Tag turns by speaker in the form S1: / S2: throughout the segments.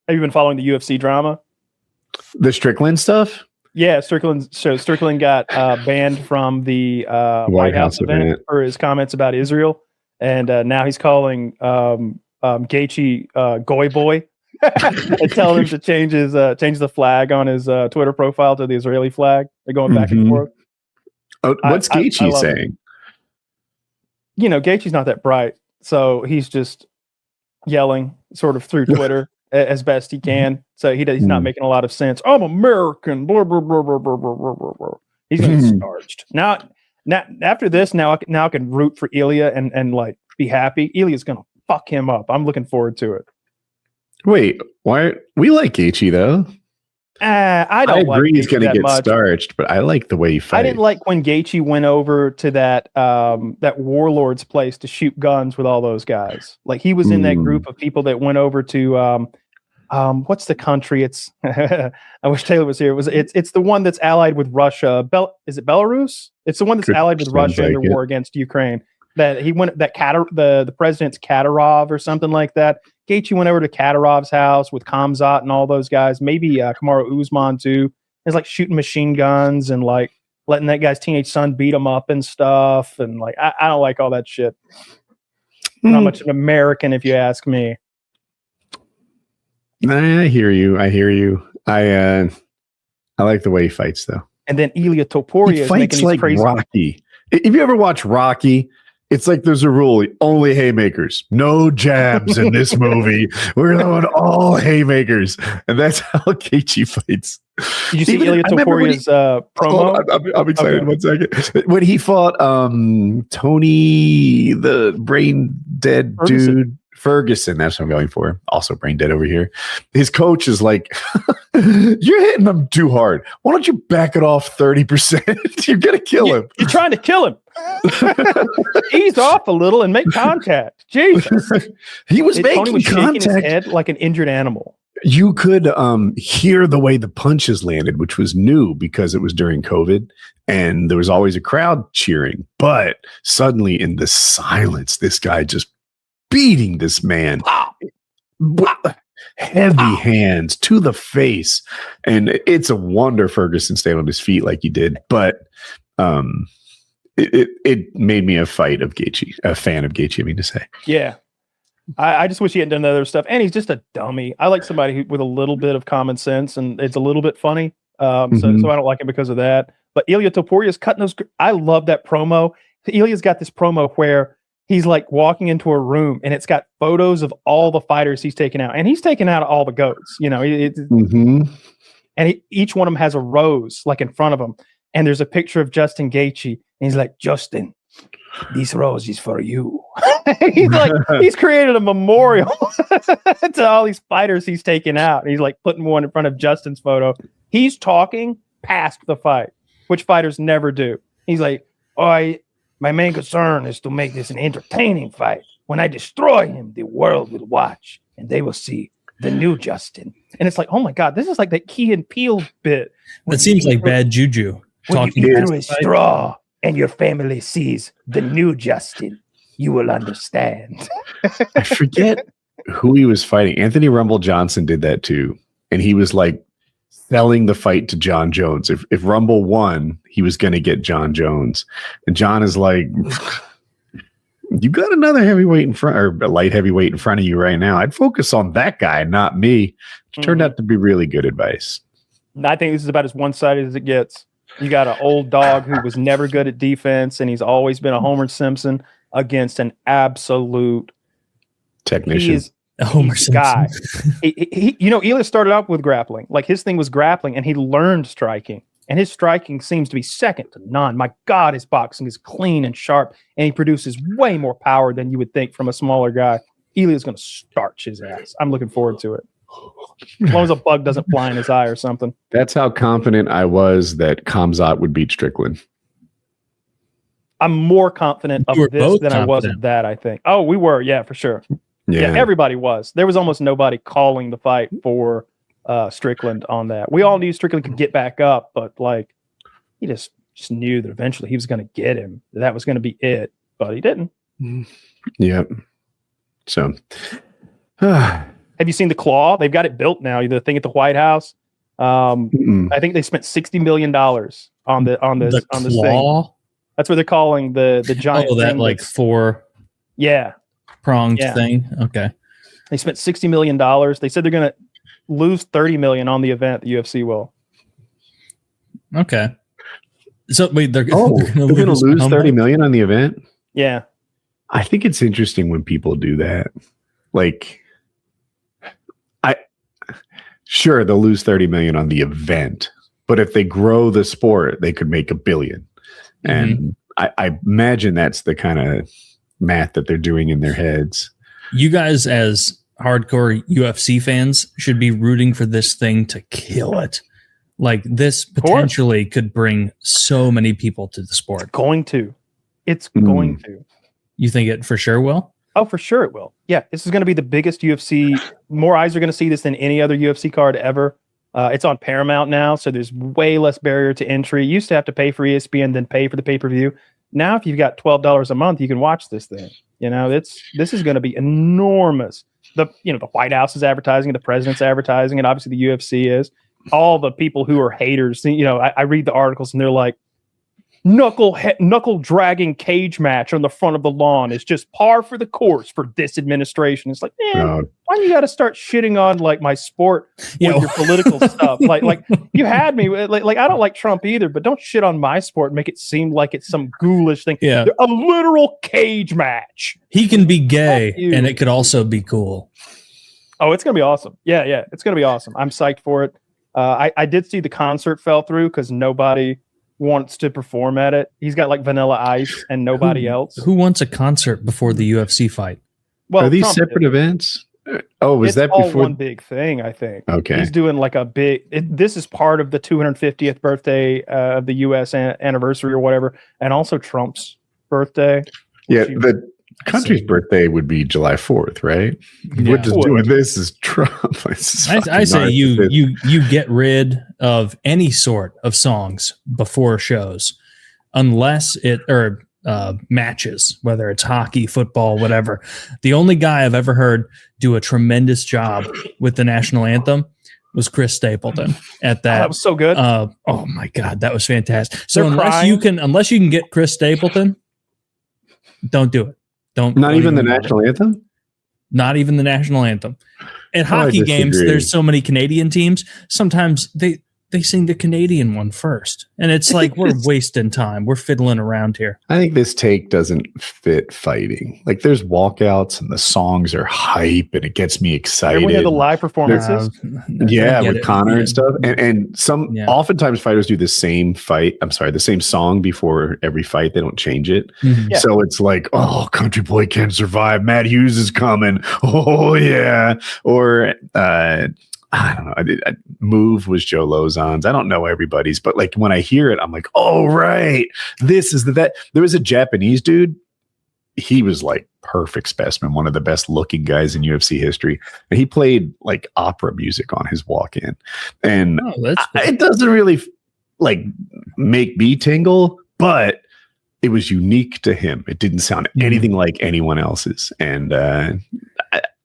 S1: Have you been following the UFC drama?
S2: The Strickland stuff?
S1: Yeah, Strickland got banned from the White House event for his comments about Israel, and now he's calling Gaethje Goy Boy and telling him to change the flag on his Twitter profile to the Israeli flag. They're going back and forth.
S2: Oh, what's Gaethje saying?
S1: You know, Gaethje's not that bright, so he's just yelling sort of through Twitter as best he can. So he's not making a lot of sense. I'm American. Blah, blah, blah, blah, blah, blah, blah, blah. He's going to get starched. Now after this, now I can root for Ilya and like be happy. Ilya's going to fuck him up. I'm looking forward to it.
S2: Wait, why? We like Gaethje though.
S1: I don't
S2: agree
S1: like
S2: he's going to get
S1: much.
S2: starched, but I like the way he fights.
S1: I didn't like when Gaethje went over to that warlord's place to shoot guns with all those guys. Like he was in that group of people that went over to what's the country? It's I wish Taylor was here. It's the one that's allied with Russia. Is it Belarus? It's the one that's allied with Russia in their war against Ukraine. That he went the president's Kadyrov or something like that. Gaethje went over to Kadyrov's house with Khamzat and all those guys. Maybe Kamaru Usman too. He's like shooting machine guns and like letting that guy's teenage son beat him up and stuff. And like I don't like all that shit. Not much an American, if you ask me.
S2: I hear you. I like the way he fights though.
S1: And then Ilia Topuria is making these
S2: like
S1: crazy.
S2: Rocky. If you ever watch Rocky, it's like there's a rule: only haymakers, no jabs in this movie. We're going all haymakers, and that's how Gaethje fights.
S1: Did you see Ilia Topuria's promo?
S2: I'm excited. Okay. 1 second. When he fought Tony, the brain dead dude. Ferguson, that's what I'm going for. Also brain dead over here. His coach is like, you're hitting him too hard. Why don't you back it off 30%? You're going to kill him.
S1: You're trying to kill him. Ease off a little and make contact. Jesus.
S2: He was
S1: Tony was shaking
S2: contact.
S1: his head like an injured animal.
S2: You could hear the way the punches landed, which was new because it was during COVID and there was always a crowd cheering. But suddenly in the silence, this guy just beating this man. Heavy hands to the face. And it's a wonder Ferguson stayed on his feet like he did. But it made me a fan of Gaethje, I mean to say.
S1: Yeah. I just wish he hadn't done the other stuff. And he's just a dummy. I like somebody with a little bit of common sense, and it's a little bit funny. So I don't like him because of that. But Ilia Topuria is cutting those. I love that promo. Ilya's got this promo where he's like walking into a room and it's got photos of all the fighters he's taken out. And he's taken out all the goats, you know. And each one of them has a rose like in front of him. And there's a picture of Justin Gaethje. And he's like, Justin, this rose is for you. he's created a memorial to all these fighters he's taken out. And he's like putting one in front of Justin's photo. He's talking past the fight, which fighters never do. He's like, my main concern is to make this an entertaining fight. When I destroy him, the world will watch and they will see the new Justin. And it's like, oh my God, this is like that Key and Peele bit.
S3: That seems like bad juju.
S1: When you eat through a straw and your family sees the new Justin, you will understand.
S2: I forget who he was fighting. Anthony Rumble Johnson did that too. And he was like selling the fight to John Jones. If Rumble won, he was going to get John Jones. And John is like, you got another heavyweight in front, or a light heavyweight in front of you right now. I'd focus on that guy, not me. Which turned out to be really good advice.
S1: I think this is about as one-sided as it gets. You got an old dog who was never good at defense, and he's always been a Homer Simpson against an absolute
S2: technician.
S3: A Homer Simpson
S1: guy. he, Ilya started out with grappling. Like his thing was grappling, and he learned striking. And his striking seems to be second to none. My God, his boxing is clean and sharp, and he produces way more power than you would think from a smaller guy. Ilya's going to starch his ass. I'm looking forward to it. As long as a bug doesn't fly in his eye or something.
S2: That's how confident I was that Khamzat would beat Strickland.
S1: I'm more confident of this than I was of that, I think. Oh, we were. Yeah, for sure. Yeah, everybody was. There was almost nobody calling the fight for Strickland on that. We all knew Strickland could get back up, but like he just knew that eventually he was going to get him. That was going to be it, but he didn't.
S2: Yep. So,
S1: have Have you seen the claw? They've got it built now. The thing at the White House. I think they spent $60 million on this thing. That's what they're calling the giant.
S3: Oh, that
S1: thing
S3: like four pronged thing. Okay.
S1: They spent $60 million. They said they're going to lose $30 million on the event. The UFC will.
S3: Okay. So wait, they're
S2: going to lose $30 million on the event?
S1: Yeah.
S2: I think it's interesting when people do that. Like, sure, they'll lose $30 million on the event, but if they grow the sport, they could make $1 billion. And I imagine that's the kind of math that they're doing in their heads.
S3: You guys, as hardcore UFC fans, should be rooting for this thing to kill it. Like, this potentially could bring so many people to the sport.
S1: It's going to.
S3: You think it for sure will?
S1: Oh, for sure it will. Yeah, this is going to be the biggest UFC. More eyes are going to see this than any other UFC card ever. It's on Paramount now, so there's way less barrier to entry. You used to have to pay for ESPN, then pay for the pay-per-view. Now, if you've got $12 a month, you can watch this thing. This is going to be enormous. The White House is advertising it, the president's advertising it, obviously the UFC is. All the people who are haters, I read the articles and they're like, knuckle dragging cage match on the front of the lawn is just par for the course for this administration. It's like, man, why do you got to start shitting on like my sport with your political stuff? Like you had me like I don't like Trump either, but don't shit on my sport and make it seem like it's some ghoulish thing.
S3: Yeah,
S1: a literal cage match.
S3: He can be gay, and it could also be cool.
S1: Oh, it's gonna be awesome. Yeah, it's gonna be awesome. I'm psyched for it. I did see the concert fell through because nobody wants to perform at it. He's got like Vanilla Ice and nobody else.
S3: Who wants a concert before the UFC fight?
S2: Well, are these Trump separate events? Oh, is that
S1: all
S2: before
S1: one big thing? I think.
S2: Okay,
S1: he's doing like a big. This is part of the 250th birthday of the U.S. anniversary or whatever, and also Trump's birthday.
S2: Yeah, the country's birthday would be July 4th, right? Yeah. We're just doing this is Trump.
S3: I say you get rid of any sort of songs before shows, unless matches, whether it's hockey, football, whatever. The only guy I've ever heard do a tremendous job with the national anthem was Chris Stapleton at that.
S1: That was so good.
S3: Oh my God, that was fantastic. So unless you can get Chris Stapleton, don't do it.
S2: Not even the national anthem?
S3: Not even the national anthem. At hockey games, there's so many Canadian teams. Sometimes they sing the Canadian one first. And it's like, we're wasting time. We're fiddling around here.
S2: I think this take doesn't fit fighting. Like, there's walkouts and the songs are hype and it gets me excited.
S1: We have the live performances.
S2: With Connor and stuff. And oftentimes fighters do the same song before every fight. They don't change it. Mm-hmm. Yeah. So it's like, oh, Country Boy Can't Survive. Matt Hughes is coming. Oh, yeah. Or, I don't know. Move was Joe Lozon's. I don't know everybody's, but like when I hear it, I'm like, oh, right. This is that. There was a Japanese dude. He was like perfect specimen, one of the best looking guys in UFC history. And he played like opera music on his walk-in. And it doesn't really like make me tingle, but it was unique to him. It didn't sound anything like anyone else's. And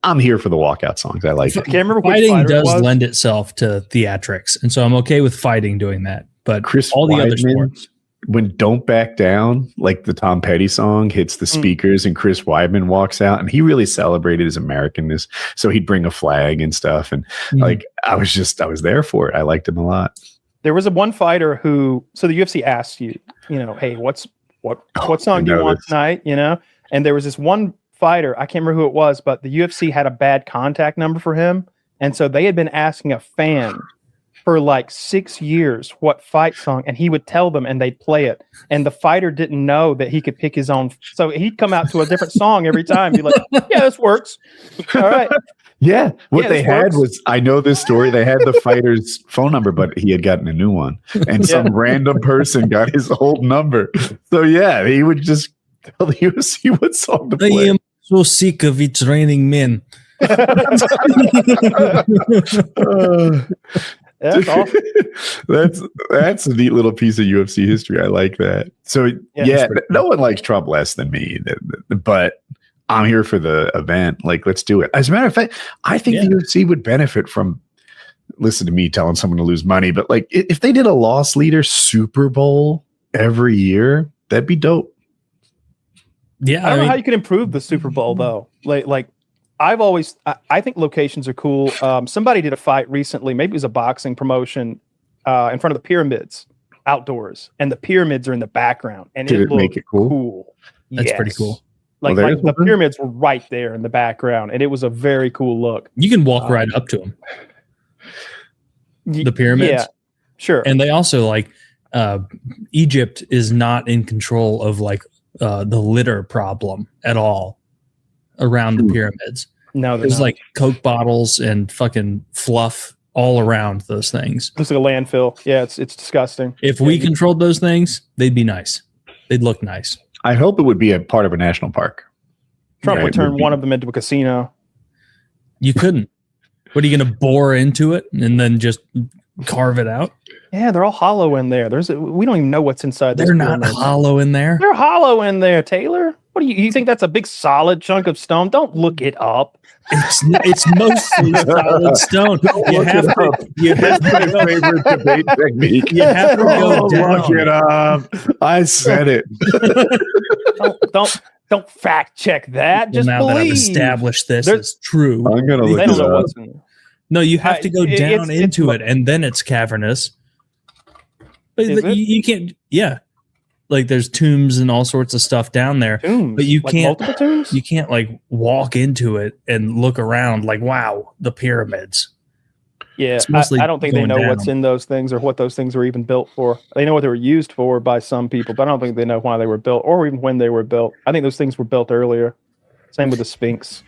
S2: I'm here for the walkout songs. I like it.
S1: Can't remember
S3: fighting does lend itself to theatrics, and so I'm okay with fighting doing that. But all the other sports,
S2: when "Don't Back Down," like the Tom Petty song, hits the speakers, and Chris Weidman walks out, and he really celebrated his Americanness. So he'd bring a flag and stuff, and like I was there for it. I liked him a lot.
S1: There was one fighter who, so the UFC asked you, hey, what song do you want tonight? And there was this one fighter, I can't remember who it was, but the UFC had a bad contact number for him, and so they had been asking a fan for like 6 years what fight song, and he would tell them and they'd play it, and the fighter didn't know that he could pick his own, so he'd come out to a different song every time, be like, yeah, this works. All right.
S2: Yeah, they had was, I know this story, they had the fighter's phone number, but he had gotten a new one, and some random person got his old number. So yeah, he would just tell the UFC what song to play.
S3: I am so sick of it raining men.
S1: That's awesome.
S2: That's a neat little piece of UFC history. I like that. So no one likes Trump less than me, but I'm here for the event. Like, let's do it. As a matter of fact, I think the UFC would benefit from, listen to me telling someone to lose money, but like if they did a loss leader Super Bowl every year, that'd be dope.
S1: Yeah. I don't know how you can improve the Super Bowl though. Like I think locations are cool. Somebody did a fight recently, maybe it was a boxing promotion in front of the pyramids outdoors, and the pyramids are in the background, and
S2: Did
S1: it
S2: make it cool?
S3: That's pretty cool.
S1: Like the pyramids were right there in the background, and it was a very cool look.
S3: You can walk right up to them. The pyramids.
S1: Yeah, sure.
S3: And they also like Egypt is not in control of like the litter problem at all around the pyramids.
S1: No,
S3: there's like Coke bottles and fucking fluff all around those things.
S1: Looks like a landfill. Yeah, it's disgusting.
S3: If we controlled those things, they'd be nice. They'd look nice.
S2: I hope it would be a part of a national park.
S1: Trump would turn one of them into a casino.
S3: You couldn't. What are you going to bore into it and then just carve it out?
S1: Yeah, they're all hollow in there. We don't even know what's inside.
S3: They're not hollow in there.
S1: They're hollow in there, Taylor. What do you think? That's a big solid chunk of stone? Don't look it up.
S3: It's mostly solid stone. You have
S2: my favorite debate technique.
S3: You have to go down.
S2: Look it up. I said it.
S1: Don't fact check that. Just
S3: now
S1: believe.
S3: That I've established this is true.
S2: I'm gonna look it up.
S3: No, you have to go down into it, and then it's cavernous. But you can't. Yeah, like there's tombs and all sorts of stuff down there.
S1: Tombs,
S3: but you
S1: like
S3: can't.
S1: Multiple tombs?
S3: You can't like walk into it and look around like, wow, the pyramids.
S1: Yeah, I don't think they know what's in those things or what those things were even built for. They know what they were used for by some people, but I don't think they know why they were built or even when they were built. I think those things were built earlier. Same with the Sphinx.